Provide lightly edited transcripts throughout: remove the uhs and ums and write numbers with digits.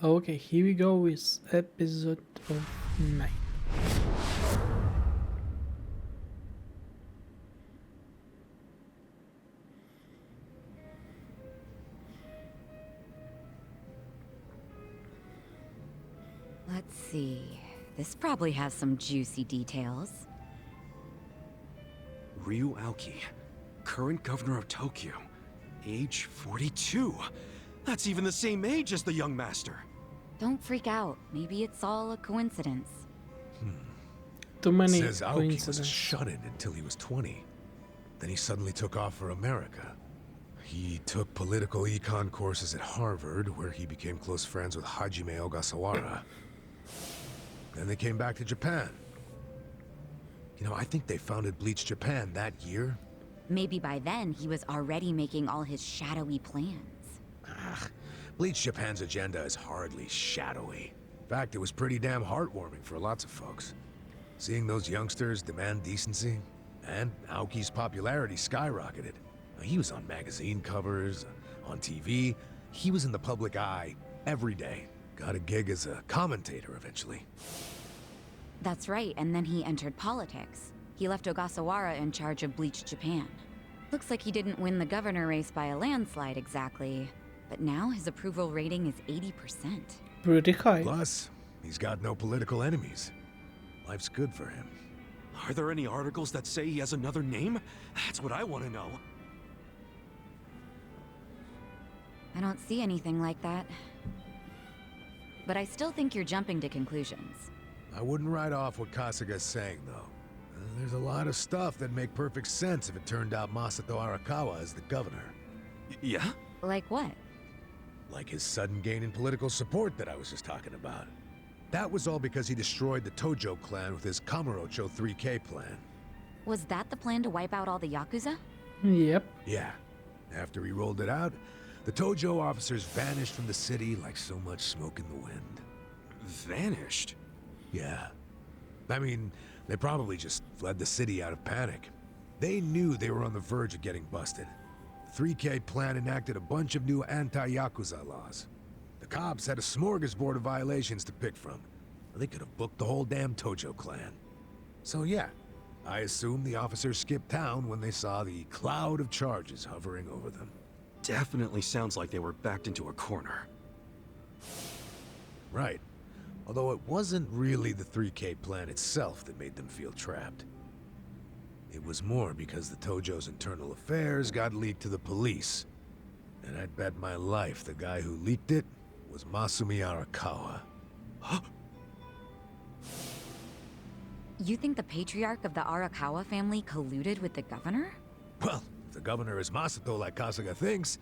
Okay, here we go with episode of 9. Let's see. This probably has some juicy details. Ryu Aoki, current governor of Tokyo, age 42. That's even the same age as the young master. Don't freak out. Maybe it's all a coincidence. Too many Says Aoki was a coincidences. shut-in until he was 20. Then he suddenly took off for America. He took political econ courses at Harvard, where he became close friends with Hajime Ogasawara. Then they came back to Japan. You know, I think they founded Bleach Japan that year. Maybe by then he was already making all his shadowy plans. Bleach Japan's agenda is hardly shadowy. In fact, it was pretty damn heartwarming for lots of folks. Seeing those youngsters demand decency, and Aoki's popularity skyrocketed. He was on magazine covers, on TV. He was in the public eye every day. Got a gig as a commentator eventually. That's right, and then he entered politics. He left Ogasawara in charge of Bleach Japan. Looks like he didn't win the governor race by a landslide exactly, but now his approval rating is 80%. Pretty high. Plus, he's got no political enemies. Life's good for him. Are there any articles that say he has another name? That's what I want to know. I don't see anything like that. But I still think you're jumping to conclusions. I wouldn't write off what Kasuga's saying, though. There's a lot of stuff that make perfect sense if it turned out Masato Arakawa is the governor. Yeah? Like what? Like his sudden gain in political support that I was just talking about. That was all because he destroyed the Tojo clan with his Kamurocho 3K plan. Was that the plan to wipe out all the Yakuza? Yep. Yeah. After he rolled it out, the Tojo officers vanished from the city like so much smoke in the wind. Vanished? Yeah. I mean, they probably just fled the city out of panic. They knew they were on the verge of getting busted. The 3K plan enacted a bunch of new anti-Yakuza laws. The cops had a smorgasbord of violations to pick from. They could have booked the whole damn Tojo clan. So yeah, I assume the officers skipped town when they saw the cloud of charges hovering over them. Definitely sounds like they were backed into a corner. Right. Although it wasn't really the 3K plan itself that made them feel trapped. It was more because the Tojo's internal affairs got leaked to the police. And I'd bet my life the guy who leaked it was Masumi Arakawa. You think the patriarch of the Arakawa family colluded with the governor? Well, if the governor is Masato like Kasuga thinks,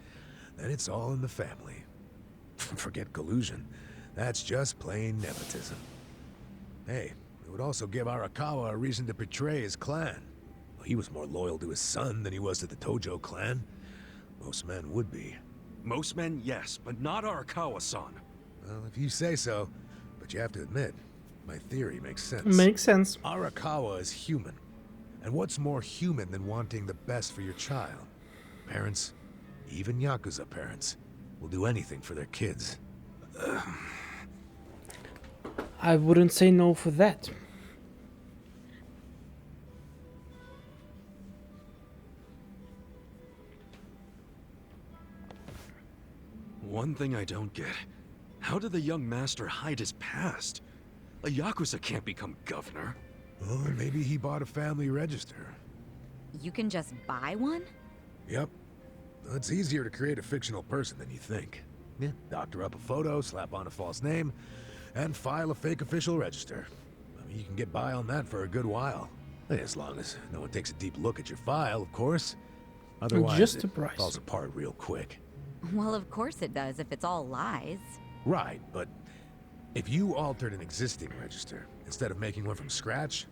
then it's all in the family. Forget collusion. That's just plain nepotism. Hey, it would also give Arakawa a reason to betray his clan. He was more loyal to his son than he was to the Tojo clan. Most men would be. Most men, yes, but not Arakawa-san. Well, if you say so, but you have to admit, my theory makes sense. Makes sense. Arakawa is human. And what's more human than wanting the best for your child? Parents, even Yakuza parents, will do anything for their kids. I wouldn't say no for that. One thing I don't get. How did the young master hide his past? A Yakuza can't become governor. Or maybe he bought a family register. You can just buy one? Yep. It's easier to create a fictional person than you think. Yeah, doctor up a photo, slap on a false name, and file a fake official register. I mean, you can get by on that for a good while. As long as no one takes a deep look at your file, of course. Otherwise, Just the it price. falls apart real quick. Well, of course it does if it's all lies. Right, but if you altered an existing register, instead of making one from scratch,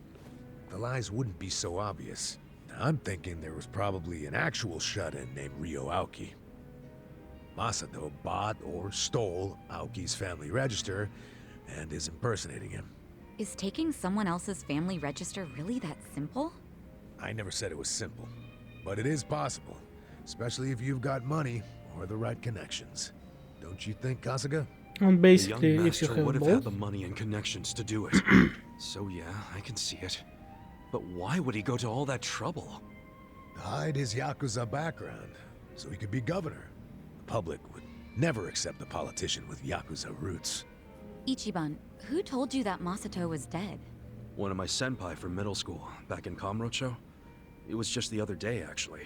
the lies wouldn't be so obvious. I'm thinking there was probably an actual shut-in named Ryo Aoki. Masato bought or stole Aoki's family register and is impersonating him. Is taking someone else's family register really that simple? I never said it was simple, but it is possible, especially if you've got money or the right connections. Don't you think, Kasuga? And The basically, young if you master have would have had both, the money and connections to do it. So yeah, I can see it. But why would he go to all that trouble? Hide his Yakuza background, so he could be governor. The public would never accept a politician with Yakuza roots. Ichiban, who told you that Masato was dead? One of my senpai from middle school, back in Kamurocho. It was just the other day, actually.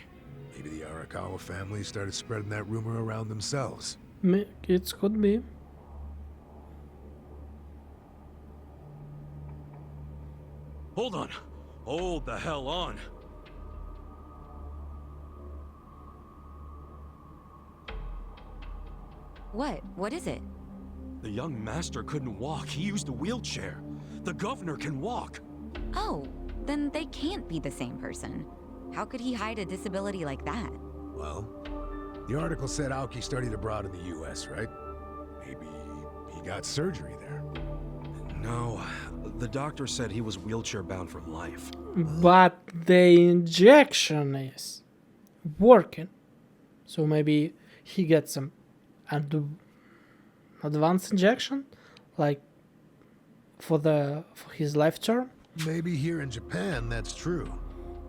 Maybe the Arakawa family started spreading that rumor around themselves. it could be. Hold on! Hold the hell on! What? What is it? The young master couldn't walk. He used a wheelchair. The governor can walk. Oh, then they can't be the same person. How could he hide a disability like that? Well, the article said Aoki studied abroad in the US, right? Maybe he got surgery there. No, the doctor said he was wheelchair bound for life. But the injection is working. So maybe he gets some advanced injection, like for his life term. Maybe here in Japan that's true.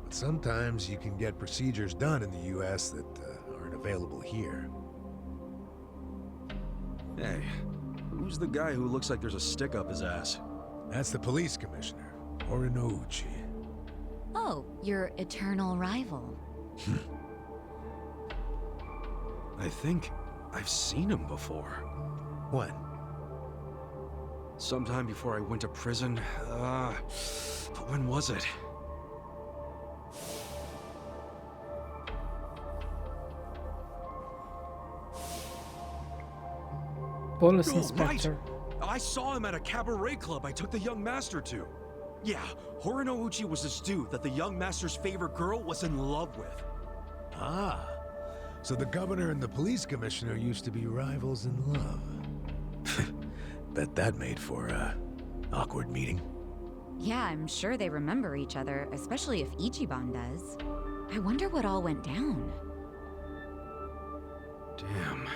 But sometimes you can get procedures done in the US that aren't available here. Hey, who's the guy who looks like there's a stick up his ass? That's the police commissioner, Maryni. Oh, your eternal rival. I think I've seen him before. When? Sometime before I went to prison. But when was it? Police Oh, inspector. right! I saw him at a cabaret club I took the young master to. Yeah, Horinouchi was this dude that the young master's favorite girl was in love with. Ah, so the governor and the police commissioner used to be rivals in love. Bet that made for a awkward meeting. Yeah, I'm sure they remember each other, especially if Ichiban does. I wonder what all went down. Damn.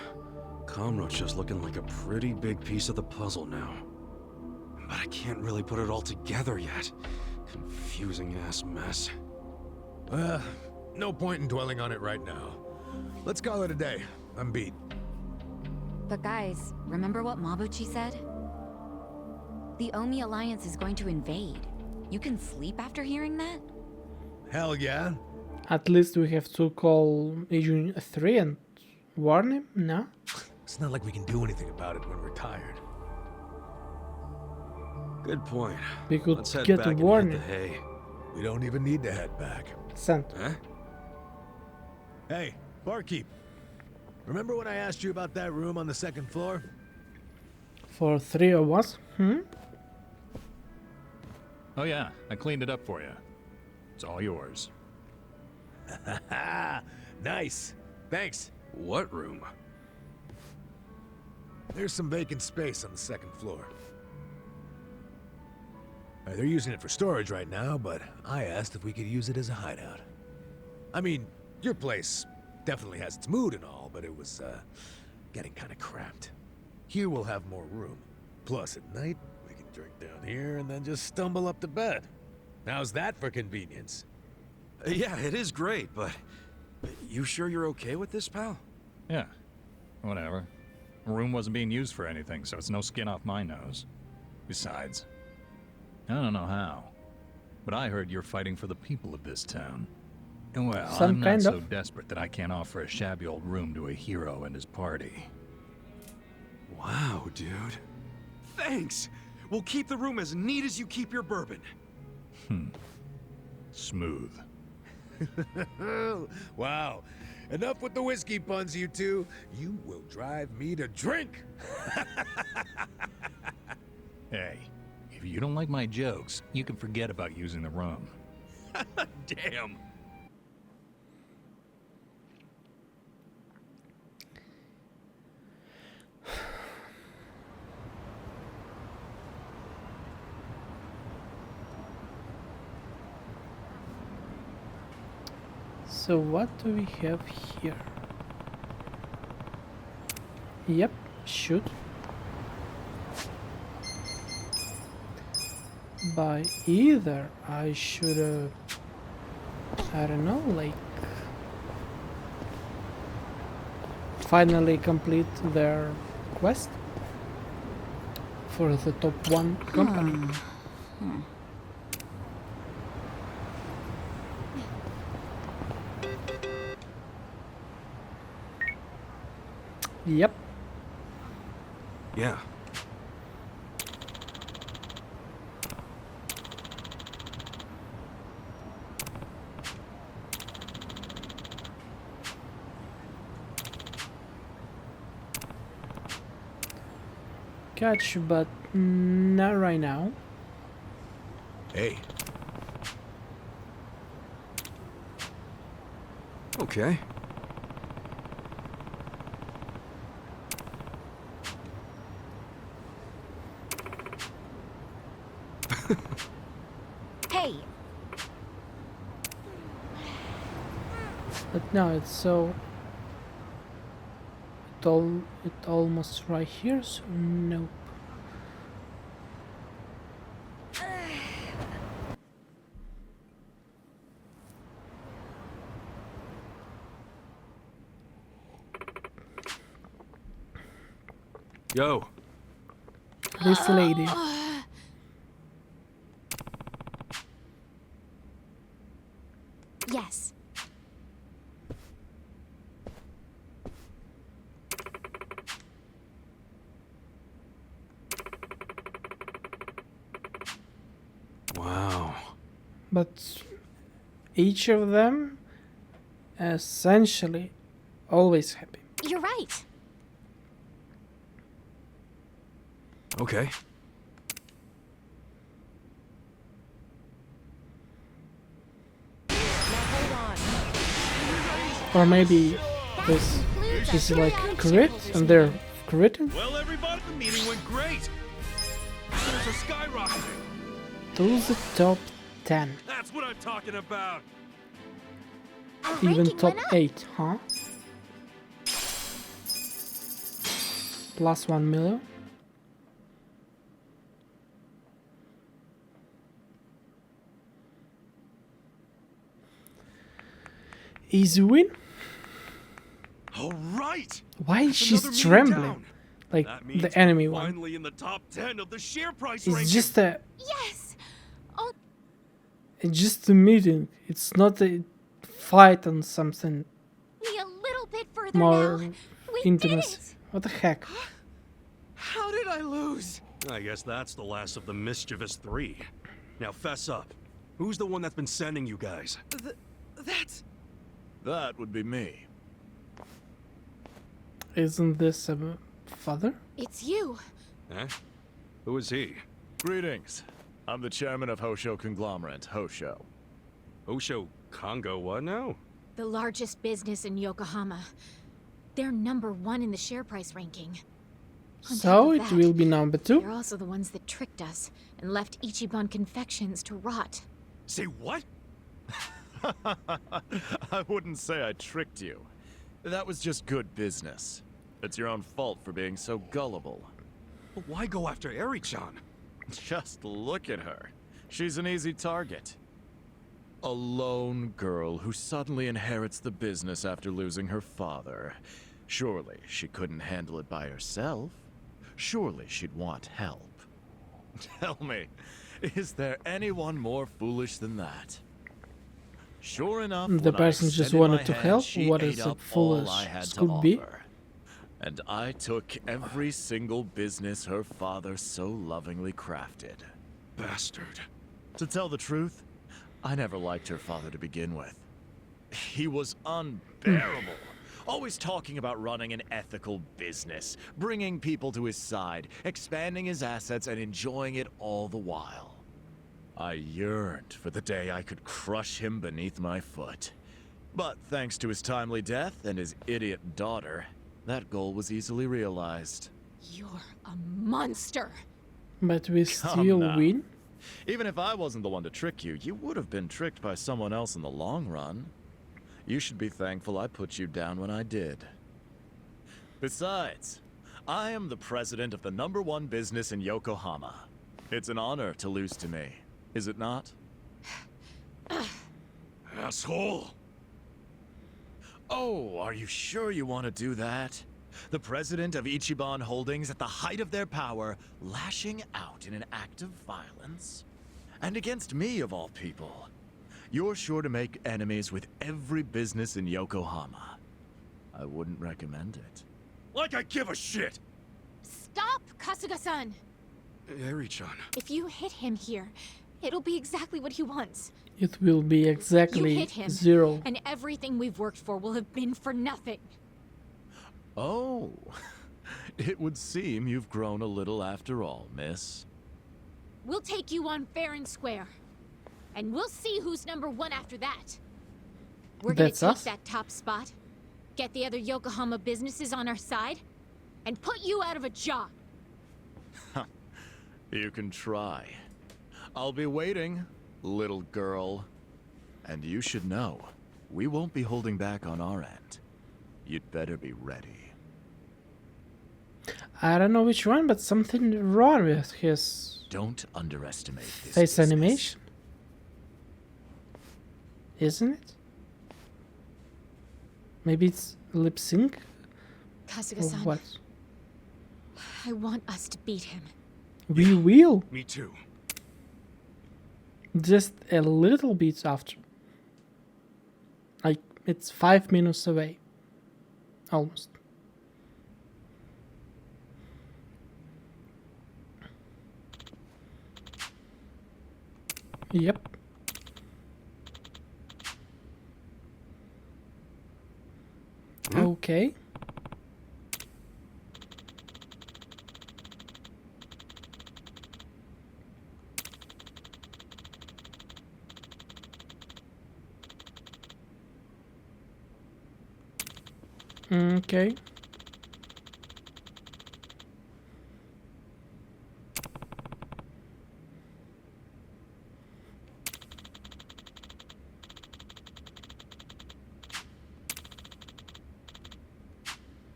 Kamurocho's looking like a pretty big piece of the puzzle now. But I can't really put it all together yet. Confusing ass mess. No point in dwelling on it right now. Let's call it a day. I'm beat. But guys, remember what Mabuchi said? The Omi Alliance is going to invade. You can sleep after hearing that? Hell yeah. At least we have to call Agent 3 and warn him, no? It's not like we can do anything about it when we're tired. Good point. We could Let's head get back a and hit warning. the hay. We don't even need to head back. Sent. Huh? Hey, barkeep. Remember when I asked you about that room on the second floor? For 3 of us? Oh yeah, I cleaned it up for you. It's all yours. Nice. Thanks. What room? There's some vacant space on the second floor. They're using it for storage right now, but I asked if we could use it as a hideout. I mean, your place definitely has its mood and all, but it was, getting kind of cramped. Here we'll have more room. Plus, at night, we can drink down here and then just stumble up to bed. How's that for convenience? Yeah, it is great, but... You sure you're okay with this, pal? Yeah, whatever. The room wasn't being used for anything, so it's no skin off my nose. Besides, I don't know how, but I heard you're fighting for the people of this town. And well, Some I'm not kind so of. desperate that I can't offer a shabby old room to a hero and his party. Wow, dude. Thanks! We'll keep the room as neat as you keep your bourbon. Smooth. Wow. Enough with the whiskey puns, you two. You will drive me to drink. Hey, if you don't like my jokes, you can forget about using the room. Damn. So what do we have here? Yep, shoot. by either. I should I don't know, like finally complete their quest for the top 1 company. Yep. Yeah. Catch, but not right now. Hey, Okay. Hey, But no, it's so it almost right here, so nope. Yo. This lady. yes. Wow. But each of them essentially always happy. You're right. Okay. Or maybe this is like crit and they're critting. Well, everybody, the meeting went great. There's a skyrocketing. Those the top 10. That's what I'm talking about. Our Even ranking top went up. 8, huh? Plus 1 million. Easy win. All right. Why is That's she another meeting trembling? down. Like That means the enemy we're one. finally in the top 10 of the share price It's ranking. just a Yes. Oh, it's just a meeting. It's not a fight on something be a little bit further more now. We intimacy. did it. What the heck? How did I lose? I guess that's the last of the mischievous 3. Now fess up. Who's the one that's been sending you guys? That would be me. Isn't this a father? It's you. Huh? Who is he? Greetings. I'm the chairman of Hosho Conglomerate, Hosho. Osho Congo what now? The largest business in Yokohama. They're #1 in the share price ranking. On So top of it that, will be number 2. They're also the ones that tricked us and left Ichiban confections to rot. Say what? I wouldn't say I tricked you. That was just good business. It's your own fault for being so gullible. But why go after Eri-chan? Just look at her. She's an easy target. A lone girl who suddenly inherits the business after losing her father. Surely she couldn't handle it by herself. Surely she'd want help. Tell me, is there anyone more foolish than that? Sure enough, The when I person just extended wanted my to hand, help? she What ate is a up foolish all I had to could be? offer. And I took every single business her father so lovingly crafted. Bastard. To tell the truth, I never liked her father to begin with. He was unbearable. Always talking about running an ethical business, bringing people to his side, expanding his assets, and enjoying it all the while. I yearned for the day I could crush him beneath my foot. But thanks to his timely death and his idiot daughter, that goal was easily realized. You're a monster. But we still now. win. Even if I wasn't the one to trick you, you would have been tricked by someone else in the long run. You should be thankful I put you down when I did. Besides, I am the president of the #1 business in Yokohama. It's an honor to lose to me, is it not? Asshole! Oh, are you sure you want to do that? The president of Ichiban Holdings at the height of their power, lashing out in an act of violence? And against me, of all people. You're sure to make enemies with every business in Yokohama. I wouldn't recommend it. Like I give a shit! Stop, Kasuga-san! Eri-chan. If you hit him here, it'll be exactly what he wants. It will be You exactly hit him, 0. and everything we've worked for will have been for nothing. Oh, it would seem you've grown a little after all, miss. We'll take you on fair and square. And we'll see who's #1 after that. We're gonna That's take us? that top spot, get the other Yokohama businesses on our side, and put you out of a job. You can try. I'll be waiting, little girl. And you should know, we won't be holding back on our end. You'd better be ready. I don't know which one, but something wrong with his Don't underestimate this face business. animation. Isn't it? Maybe it's lip sync or Kasuga-san, what? I want us to beat him. We will. Me too. Just a little bit after. Like, it's 5 minutes away. Almost. Yep. Okay. Okay.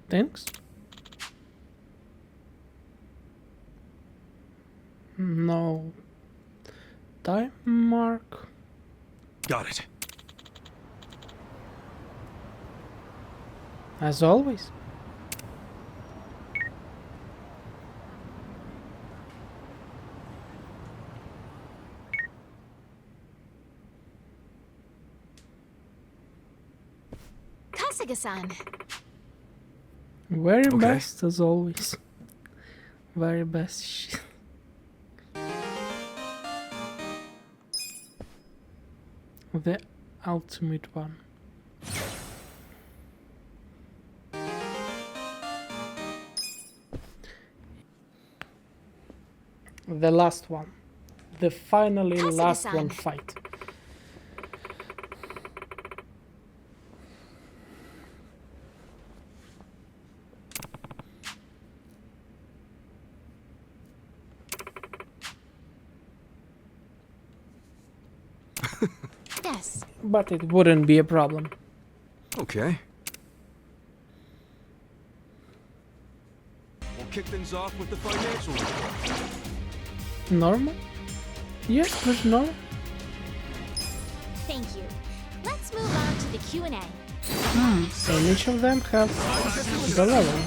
Thanks. No time mark. Got it. As always. Kasuga-san, Very Okay. best as always. Very best shit. The ultimate one. The last one. The finally last Kasuga-san. one fight. yes. But it wouldn't be a problem. Okay. We'll kick things off with the financial report. Normal? Yes, pretty normal. Thank you. Let's move on to the Q&A. And each of them have the level.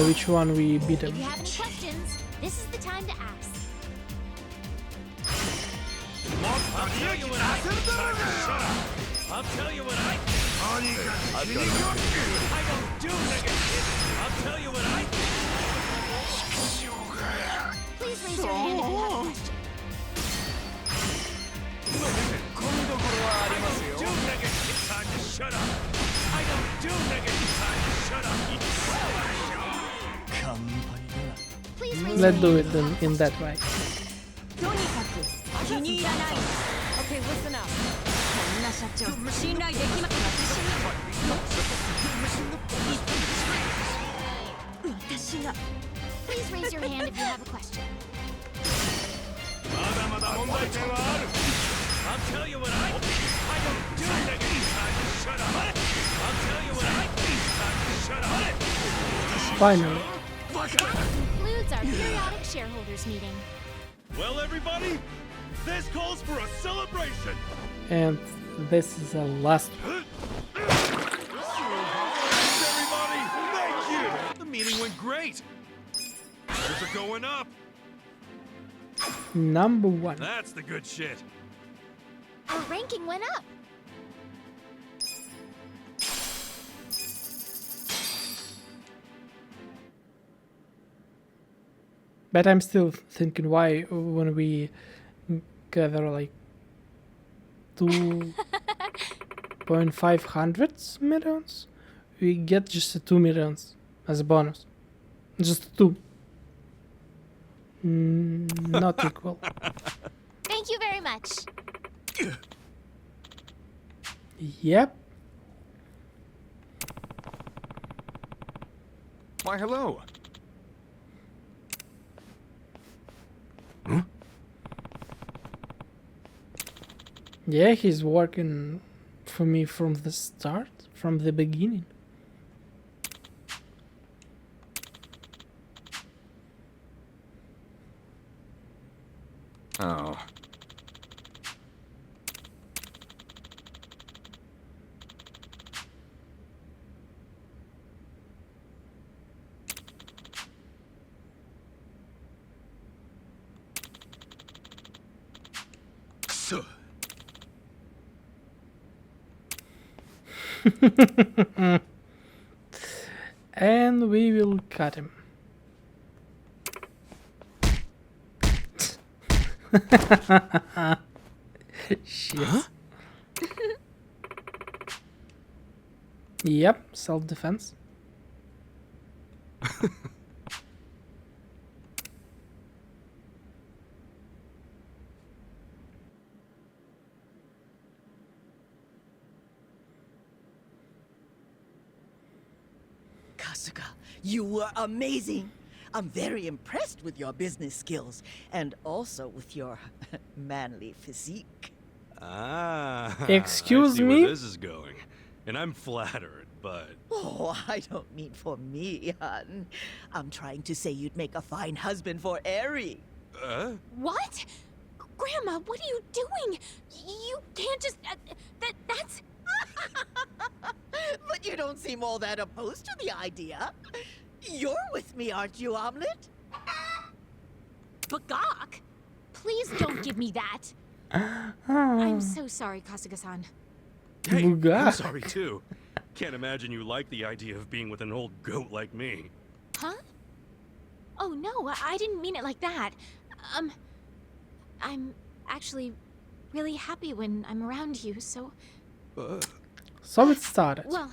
Which one we beat If him? you have any questions, this is the time to ask. I'll tell you what I I've got I don't do negative. I'll tell you what I Please raise your hand if you have a question. do negative. It's time to shut up. I don't do negative. Time to shut up. Please raise Let's do your it hand if you in have a that way. Okay, listen up. こんな社長、信頼できま私が Please raise your hand if you have a question. まだまだ問題点はある。I'll tell you what I don't do negative. Time to shut up. I'll tell you what I time to shut up. Finally. Concludes our periodic shareholders meeting. Well, everybody, this calls for a celebration. And this is the last one. Thanks, everybody. Thank you. The meeting went great. Shares are going up. Number 1. That's the good shit. Our ranking went up. But I'm still thinking why when we gather like 2.5 millions, we get just 2 millions as a bonus. Just 2. Not equal. Thank you very much. Yep. Why, hello. Yeah, he's working for me from the start, from the beginning. Oh. And we will cut him. Shit. Huh? Yep, self-defense. Kasuga, you were amazing. I'm very impressed with your business skills and also with your manly physique. Ah. Excuse I see me? where this is going. And I'm flattered, but Oh, I don't mean for me, hon. I'm trying to say you'd make a fine husband for Eri. What? Grandma, what are you doing? You can't just... that's... But you don't seem all that opposed to the idea. You're with me, aren't you, Omelet? Bagak? Please don't give me that. I'm so sorry, Kasuga-san. hey, I'm Bugak. sorry too. Can't imagine you like the idea of being with an old goat like me. Huh? Oh, no, I didn't mean it like that. I'm actually really happy when I'm around you, so... So it started. Well,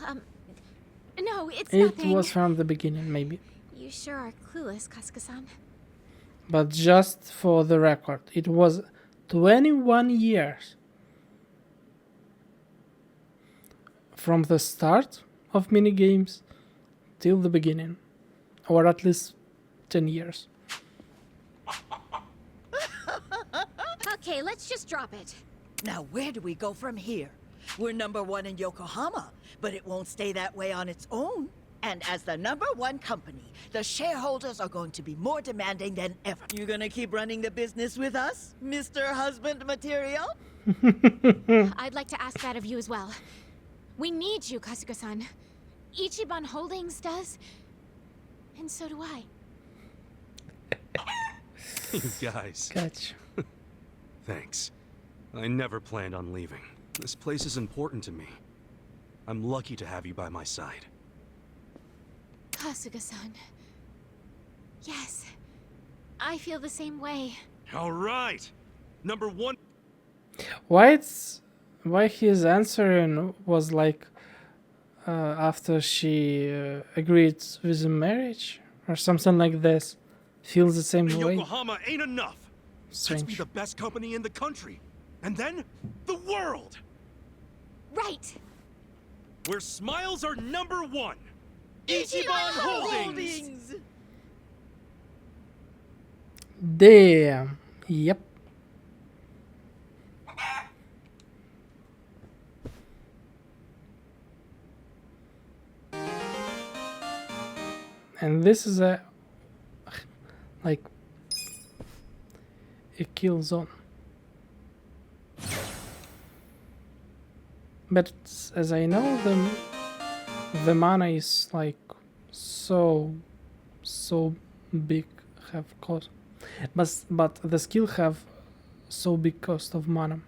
no, it's It nothing. was from the beginning, maybe. You sure are clueless, Kasuga-san. But just for the record, it was 21 years from the start of minigames till the beginning, or at least 10 years. Okay, let's just drop it. Now, where do we go from here? We're #1 in Yokohama, but it won't stay that way on its own. And as the #1 company, the shareholders are going to be more demanding than ever. You gonna keep running the business with us, Mr. Husband Material? I'd like to ask that of you as well. We need you, Kasuga-san. Ichiban Holdings does, and so do I. You guys. Catch. Thanks. I never planned on leaving. This place is important to me. I'm lucky to have you by my side. Kasuga-san. Yes, I feel the same way. All right. #1. Why his answering was like after she agreed with the marriage or something like this. Feels the same way. Yokohama ain't enough. Let's be Strange. the best company in the country. And then the world. Right! Where smiles are #1. Ichiban Holdings! Damn. Yep. And this is a like a kill zone. But as I know, the mana is like so big have cost, but the skill have so big cost of mana.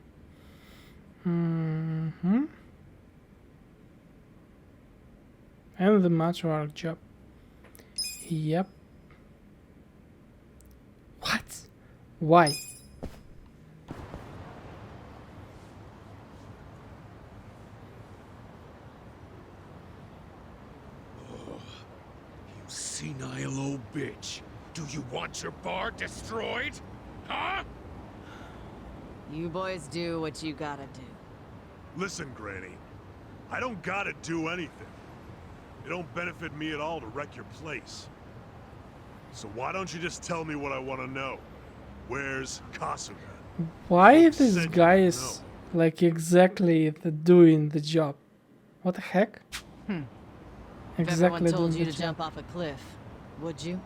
And the matriarch job. Yep. What? Why? You senile old bitch. Do you want your bar destroyed? Huh? You boys do what you gotta do. Listen, Granny. I don't gotta do anything. It don't benefit me at all to wreck your place. So why don't you just tell me what I want to know? Where's Kasuga? Why this guy is like exactly doing the job? What the heck? If everyone told you to jump off a cliff, would you?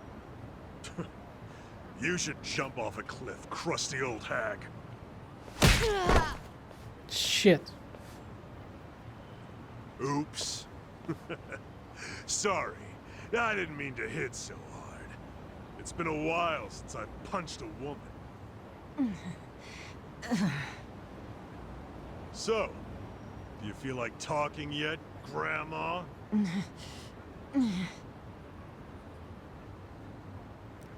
You should jump off a cliff, crusty old hag. Shit. Oops. Sorry. I didn't mean to hit so hard. It's been a while since I punched a woman. So, do you feel like talking yet, Grandma?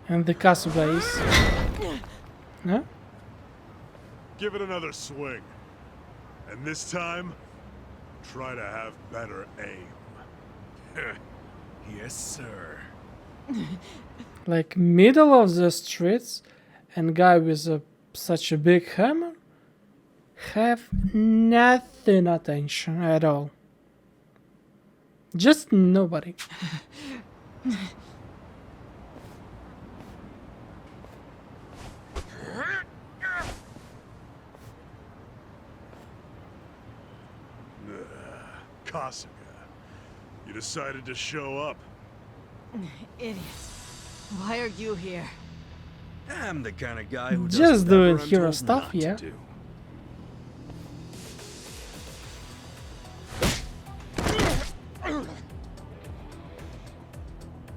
And the Kasuga is... Huh? Give it another swing. And this time, try to have better aim. Yes, sir. Like middle of the streets, and guy with such a big hammer have nothing attention at all. Just nobody. Kasuga, you decided to show up. Idiot. Why are you here? I'm the kind of guy who Just does doing whatever I'm hero told stuff, not to yeah. do.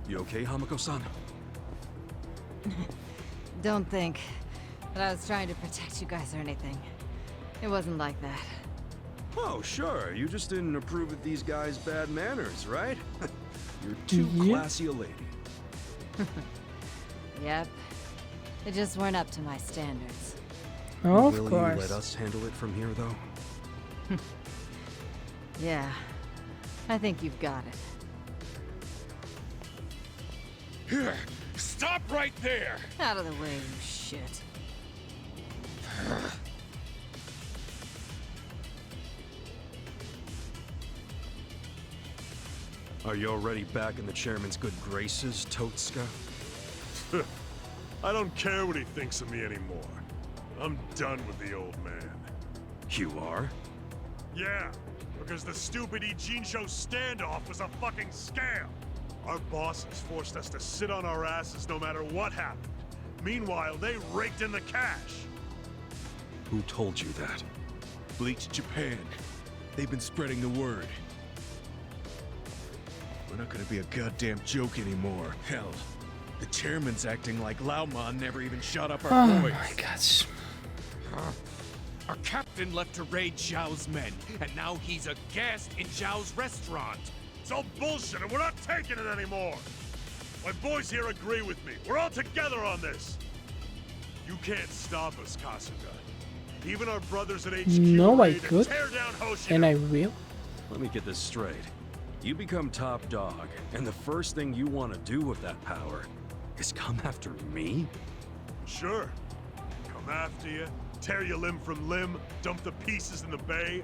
You okay, Hamako-san? Don't think that I was trying to protect you guys or anything. It wasn't like that. Oh, sure. You just didn't approve of these guys' bad manners, right? You're too Yeah. classy a lady. Yep. They just weren't up to my standards. Oh, of Will you course. let us handle it from here, though? Yeah. I think you've got it. Here, stop right there! Out of the way, you shit. Are you already back in the chairman's good graces, Totska? I don't care what he thinks of me anymore. I'm done with the old man. You are? Yeah, because the stupid Ijinsho standoff was a fucking scam. Our bosses forced us to sit on our asses no matter what happened. Meanwhile, they raked in the cash. Who told you that? Bleach Japan. They've been spreading the word. We're not gonna be a goddamn joke anymore. Hell, the chairman's acting like Laomon never even shot up our Oh boys. my gosh. Our captain left to raid Zhao's men, and now he's a guest in Zhao's restaurant. It's all bullshit and we're not taking it anymore. My boys here agree with me. We're all together on this. You can't stop us, Kasuga. Even our brothers at HQ No, I ready to could. tear down Hoshino. And I will. Let me get this straight. You become top dog, and the first thing you want to do with that power is come after me? Sure. Come after you, tear you limb from limb, dump the pieces in the bay.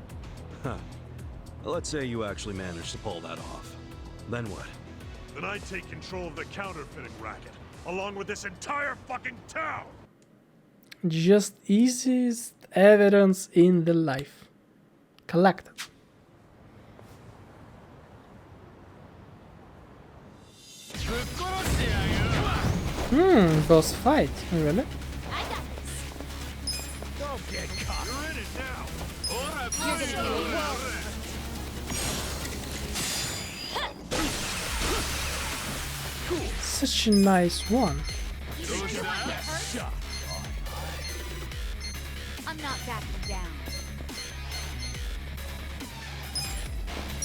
Huh. Let's say you actually managed to pull that off. Then what? Then I take control of the counterfeiting racket, along with this entire fucking town. Just easiest evidence in the life. Collected. Boss fight. Really? I got this. Don't get caught. You're in it now. You're gonna be a world. Such a nice one. You sure you want to get hurt? I'm not backing down.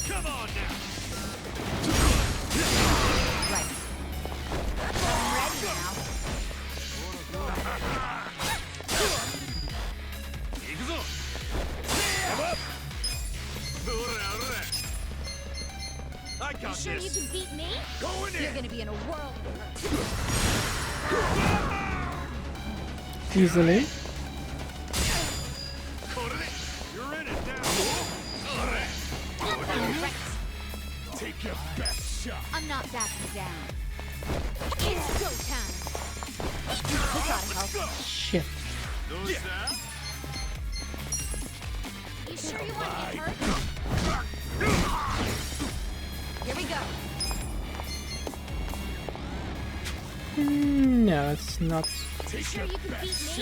Come on now. Right. I'm ready now. I You got sure you this. can beat me? Go in You're there. gonna be in a world of hurt. Easily. You're in it now. Right. Take your best shot. I'm not backing down. It's go time. We gotta help. Shit. You sure you want to get hurt? Here we go. No, it's not. You sure you can beat me? Fist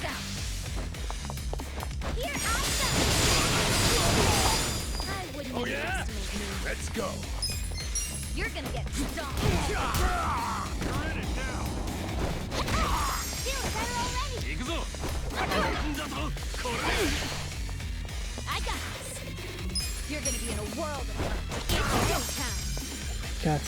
out. Here I go. I wouldn't underestimate me. Let's go. You're gonna get stomped. You're in it now. Feeling better already. I got this. You're gonna be in a world of hurt. It's go time. God.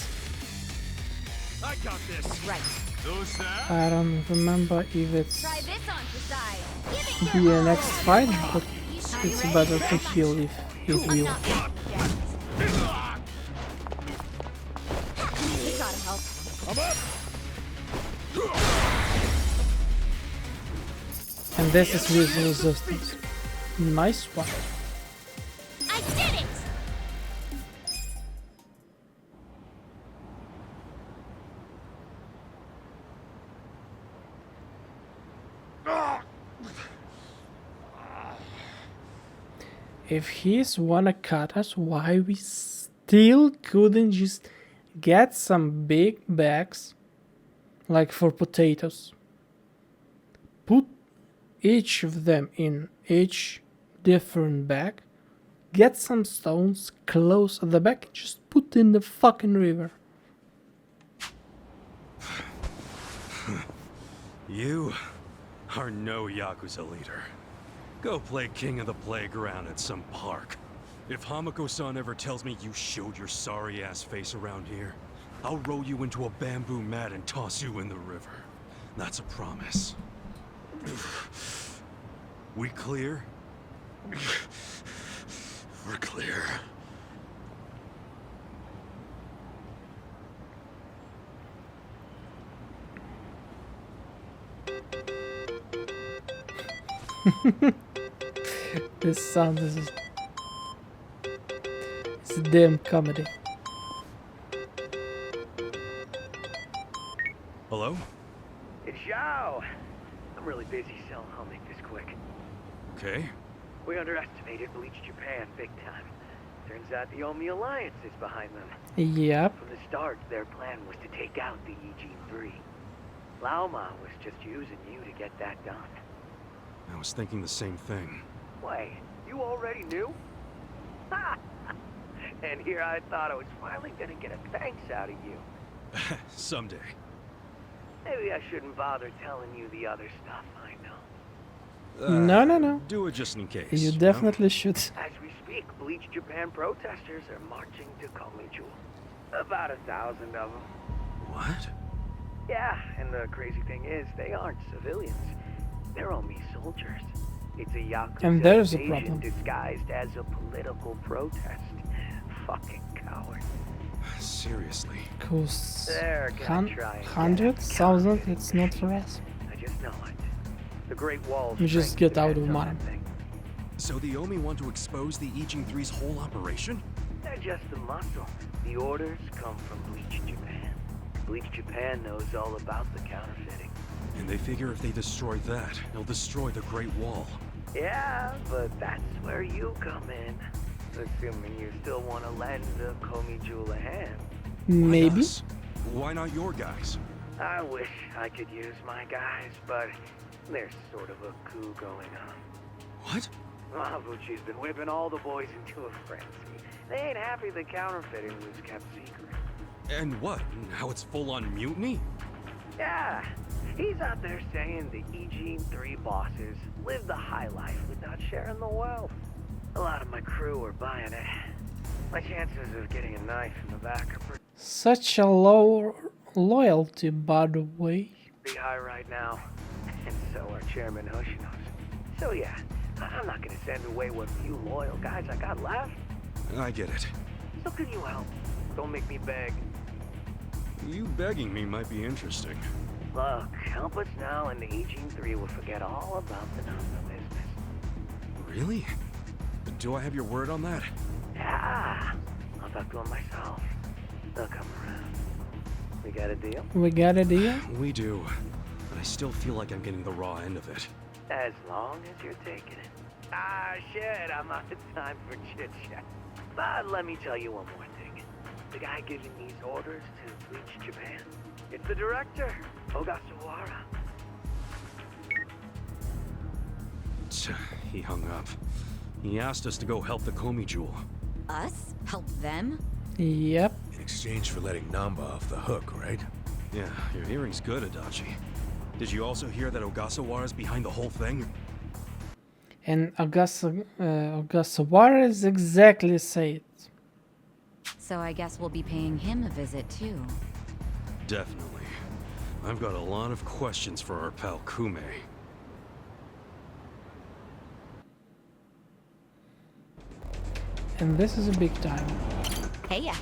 I got this. Right. Who's that? I don't remember if it's Try this on for size. Give it the your all. next fight, but You sure it's you're better ready? to heal if it I'm will. not backing down. We gotta help. I'm up. And this is with resistance. Nice one. I did it! If he's wanna cut us, why we still couldn't just get some big bags, like for potatoes? Put each of them in each different bag, get some stones, close the bag, and just put in the fucking river. You are no Yakuza leader. Go play king of the playground at some park. If Hamako-san ever tells me you showed your sorry-ass face around here, I'll roll you into a bamboo mat and toss you in the river. That's a promise. We clear? We're clear. This sound is it's a damn comedy. Hello? It's Zhao. I'm really busy, so I'll make this quick. Okay. We underestimated Bleach Japan big time. Turns out the Omi Alliance is behind them. Yep. From the start, their plan was to take out the EG-3. Laoma was just using you to get that done. I was thinking the same thing. Wait, you already knew? Ha! And here I thought I was finally gonna get a thanks out of you. Someday. Maybe I shouldn't bother telling you the other stuff I know. No. Do it just in case. You know? definitely should. As we speak, Bleach Japan protesters are marching to Komijul. About 1,000 of them. What? Yeah, and the crazy thing is, they aren't civilians. They're Omi soldiers. It's a Yakuza And there's a invasion problem. disguised as a political protest. Fucking cowards. Seriously. Cause They're gonna try and get 100,000, counterfeit it's not for machines. us. I just know it. The Great Wall's We just strength get out of depends on money. that thing. So the Omi want to expose the EG-3's whole operation? They're just the muscle. The orders come from Bleach Japan. Bleach Japan knows all about the counterfeiting. And they figure if they destroy that, they'll destroy the Great Wall. Yeah, but that's where you come in. Assuming you still want to lend the Komijul a hand. Maybe. us? Why not your guys? I wish I could use my guys, but there's sort of a coup going on. What? Mabuchi's been whipping all the boys into a frenzy. They ain't happy the counterfeiting was kept secret. And what? Now it's full-on mutiny? Yeah, he's out there saying the Eugene 3 bosses live the high life without sharing the wealth. A lot of my crew are buying it. My chances of getting a knife in the back are Such a low loyalty, by the way. pretty high right now. And so are Chairman Hoshino's. So yeah, I'm not gonna send away what few loyal guys I got left. I get it. So can you help? Don't make me beg. You begging me might be interesting. Look, help us now and the Eugene 3 will forget all about the Namba business. Really? Do I have your word on that? Yeah, I'll talk to him myself. They'll come around. We got a deal? We got a deal? We do. But I still feel like I'm getting the raw end of it. As long as you're taking it. Ah, shit, I'm out of time for chit-chat. But let me tell you one more thing. The guy giving these orders to Bleach Japan, it's the director, Ogasawara. He hung up. He asked us to go help the Komi Jewel. Us? Help them? Yep. In exchange for letting Namba off the hook, right? Yeah, your hearing's good, Adachi. Did you also hear that Ogasawara's behind the whole thing? And Ogasawara is exactly say it. So I guess we'll be paying him a visit too. Definitely. I've got a lot of questions for our pal Kume. And this is a big time. Hey, yeah.